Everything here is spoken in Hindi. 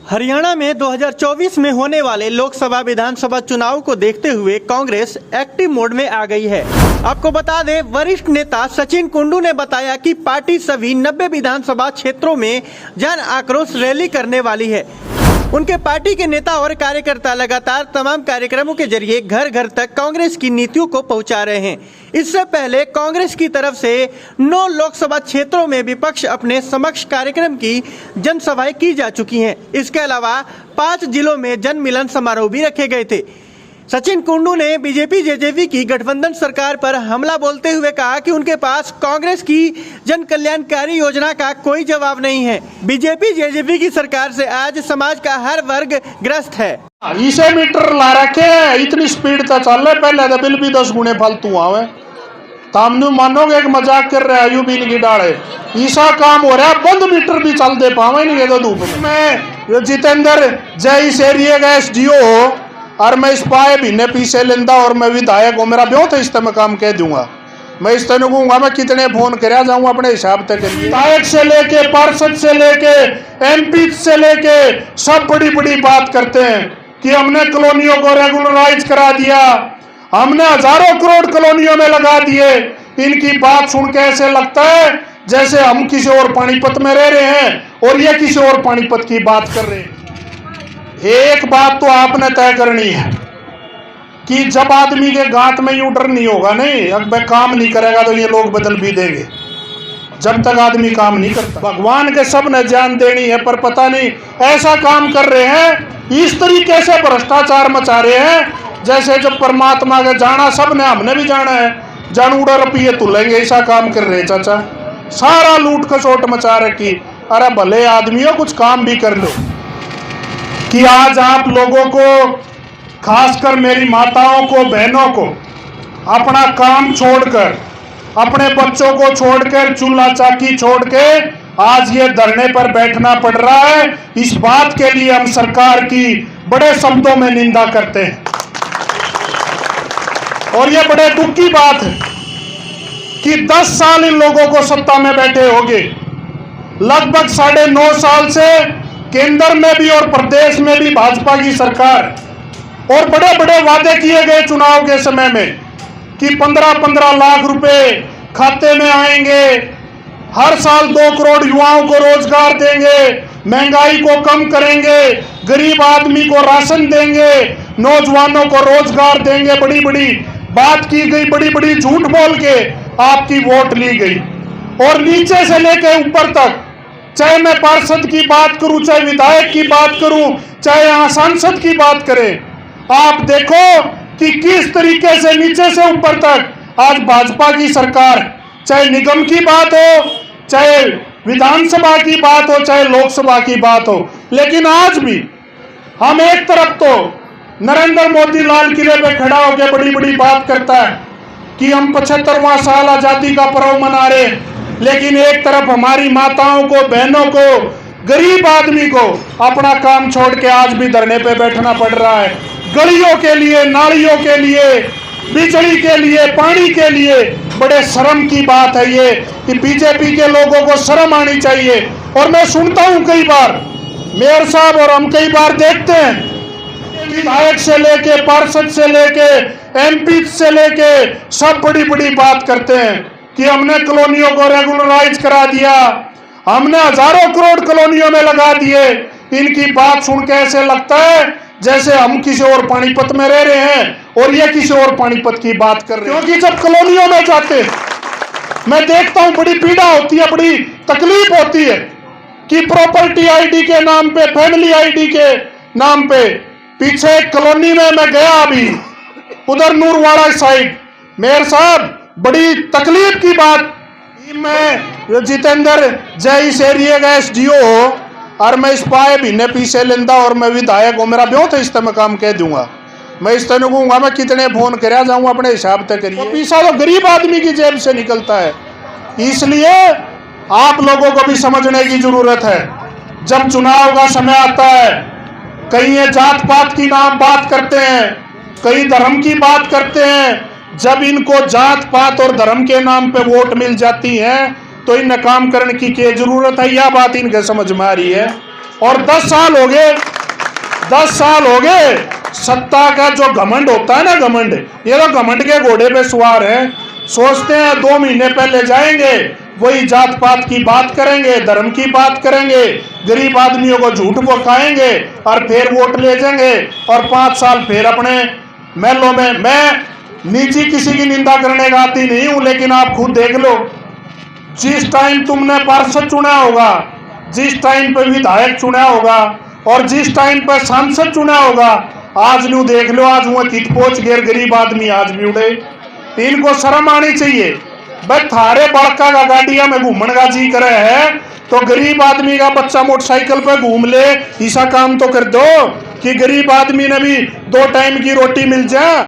हरियाणा में 2024 में होने वाले लोकसभा विधानसभा चुनाव को देखते हुए कांग्रेस एक्टिव मोड में आ गई है। आपको बता दें, वरिष्ठ नेता सचिन कुंडू ने बताया कि पार्टी सभी 90 विधानसभा क्षेत्रों में जन आक्रोश रैली करने वाली है। उनके पार्टी के नेता और कार्यकर्ता लगातार तमाम कार्यक्रमों के जरिए घर घर तक कांग्रेस की नीतियों को पहुंचा रहे हैं। इससे पहले कांग्रेस की तरफ से 9 लोकसभा क्षेत्रों में विपक्ष अपने समक्ष कार्यक्रम की जनसभाएं की जा चुकी हैं। इसके अलावा 5 जिलों में जन मिलन समारोह भी रखे गए थे। सचिन कुंडू ने बीजेपी जेजेपी की गठबंधन सरकार पर हमला बोलते हुए कहा कि उनके पास कांग्रेस की जन कल्याणकारी योजना का कोई जवाब नहीं है। बीजेपी जेजेपी की सरकार से आज समाज का हर वर्ग ग्रस्त है। इसे मीटर ला रखे हैं, इतनी स्पीड तो चल रहे, पहले तो बिल भी 10 गुने फालतू आवे। तामनु मानोगे एक मजाक कर रहे आयु भी नहीं डाले, ईसा काम हो रहा है, बंद मीटर भी चल दे पावे नहीं तो धूप में। मैं जितेंद्र जय इस एरिया का SDO हो और मैं इस पाए महीने पीछे लेंदा और मैं विधायक हूँ, मेरा ब्यों था इस तरह काम कह दूंगा। मैं इस तरह कहूंगा मैं कितने फोन कर जाऊंगा अपने हिसाब तक। विधायक से लेके पार्षद से लेके MP से लेके सब बड़ी बड़ी बात करते हैं कि हमने कॉलोनियों को रेगुलराइज करा दिया, हमने हजारों करोड़ कॉलोनियों में लगा दिए। इनकी बात सुन के ऐसे लगता है जैसे हम किसी और पानीपत में रह रहे हैं और ये किसी और पानीपत की बात कर रहे हैं। एक बात तो आपने तय करनी है कि जब आदमी के गांठ में यूं डर नहीं होगा, नहीं अगर काम नहीं करेगा तो ये लोग बदल भी देंगे। जब तक आदमी काम नहीं करता, भगवान के सब ने जान देनी है, पर पता नहीं ऐसा काम कर रहे हैं, इस तरीके से भ्रष्टाचार मचा रहे हैं जैसे जब परमात्मा के जाना सब ने, हमने भी जाना है, जानूड़ा रुपये तुलेंगे, ऐसा काम कर रहे चाचा। सारा लूट खसोट मचा रखी। अरे भले आदमियों कुछ काम भी कर लो कि आज आप लोगों को, खासकर मेरी माताओं को, बहनों को अपना काम छोड़कर, अपने बच्चों को छोड़कर, चूल्हा चाकी छोड़ के आज ये धरने पर बैठना पड़ रहा है। इस बात के लिए हम सरकार की बड़े शब्दों में निंदा करते हैं और ये बड़े दुख की बात है कि 10 साल इन लोगों को सत्ता में बैठे होंगे, लगभग 9.5 साल से केंद्र में भी और प्रदेश में भी भाजपा की सरकार, और बड़े बड़े वादे किए गए चुनाव के समय में कि 15-15 लाख रुपए खाते में आएंगे, हर साल 2 करोड़ युवाओं को रोजगार देंगे, महंगाई को कम करेंगे, गरीब आदमी को राशन देंगे, नौजवानों को रोजगार देंगे। बड़ी बड़ी बात की गई, बड़ी बड़ी झूठ बोल के आपकी वोट ली गई। और नीचे से लेकर ऊपर तक, चाहे मैं पार्षद की बात करूं, चाहे विधायक की बात करूं, चाहे यहाँ सांसद की बात करें, आप देखो कि किस तरीके से नीचे से ऊपर तक आज भाजपा की सरकार, चाहे निगम की बात हो, चाहे विधानसभा की बात हो, चाहे लोकसभा की बात हो, लेकिन आज भी हम एक तरफ तो नरेंद्र मोदी लाल किले पे खड़ा होकर बड़ी बड़ी बात करता है कि हम 75वां साल आजादी का पर्व मना रहे, लेकिन एक तरफ हमारी माताओं को, बहनों को, गरीब आदमी को अपना काम छोड़ के आज भी धरने पे बैठना पड़ रहा है। गलियों के लिए, नालियों के लिए, बिजली के लिए, पानी के लिए। बड़े शर्म की बात है ये कि बीजेपी के लोगों को शर्म आनी चाहिए। और मैं सुनता हूं कई बार मेयर साहब, और हम कई बार देखते हैं, विधायक से लेके पार्षद से लेके MP से लेके सब बड़ी बड़ी बात करते हैं कि हमने कॉलोनियों को रेगुलराइज करा दिया, हमने हजारों करोड़ कॉलोनियों में लगा दिए। इनकी बात सुन के ऐसे लगता है जैसे हम किसी और पानीपत में रह रहे हैं और ये किसी और पानीपत की बात कर रहे हैं। क्योंकि जब कॉलोनियों में जाते मैं देखता हूं बड़ी पीड़ा होती है, बड़ी तकलीफ होती है कि प्रॉपर्टी ID के नाम पे, फैमिली ID के नाम पे, पीछे एक कॉलोनी में मैं गया अभी, उधर नूरवाड़ा साइड, मेयर साहब बड़ी तकलीफ की बात। मैं जितेंद्र जय इस एरिया का SDO हो और मैं इस पाए महीने पीछे लेंदा और मैं विधायक हूँ, मेरा ब्यों था इस तरह काम कह दूंगा। मैं इस तरह कहूंगा मैं कितने फोन कर जाऊंगा अपने हिसाब तक करिए। पैसा तो गरीब आदमी की जेब से निकलता है, इसलिए आप लोगों को भी समझने की जरूरत है। जब चुनाव का समय आता है, कहीं ये जात पात की नाम बात करते हैं, कहीं धर्म की बात करते हैं। जब इनको जात पात और धर्म के नाम पे वोट मिल जाती है तो इन काम करने की क्या जरूरत है, यह बात इनके समझ में आ रही है। और 10 साल हो गए, 10 साल हो गए। सत्ता का जो घमंड होता है ना, घमंड, ये तो घमंड के घोड़े पे सवार है। सोचते हैं 2 महीने पहले जाएंगे, वही जात पात की बात करेंगे, धर्म की बात करेंगे, गरीब आदमियों को झूठ बकाएंगे और फिर वोट ले जाएंगे और 5 साल फिर अपने महलों में। मैं निजी किसी की निंदा करने का आती नहीं हूं, लेकिन आप खुद देख लो, जिस टाइम तुमने पार्षद चुना होगा, जिस टाइम पे विधायक चुना होगा और जिस टाइम पे सांसद चुना होगा, आज नू देख लो, आज वो कित पहुंच गए गरीब आदमी आज भी उड़े। इनको शर्म आनी चाहिए। भाई थारे बड़का का गाड़िया में घूमन का जी करे है तो गरीब आदमी का बच्चा मोटरसाइकिल पे घूम ले, ऐसा काम तो कर दो कि गरीब आदमी ने भी 2 टाइम की रोटी मिल जाए।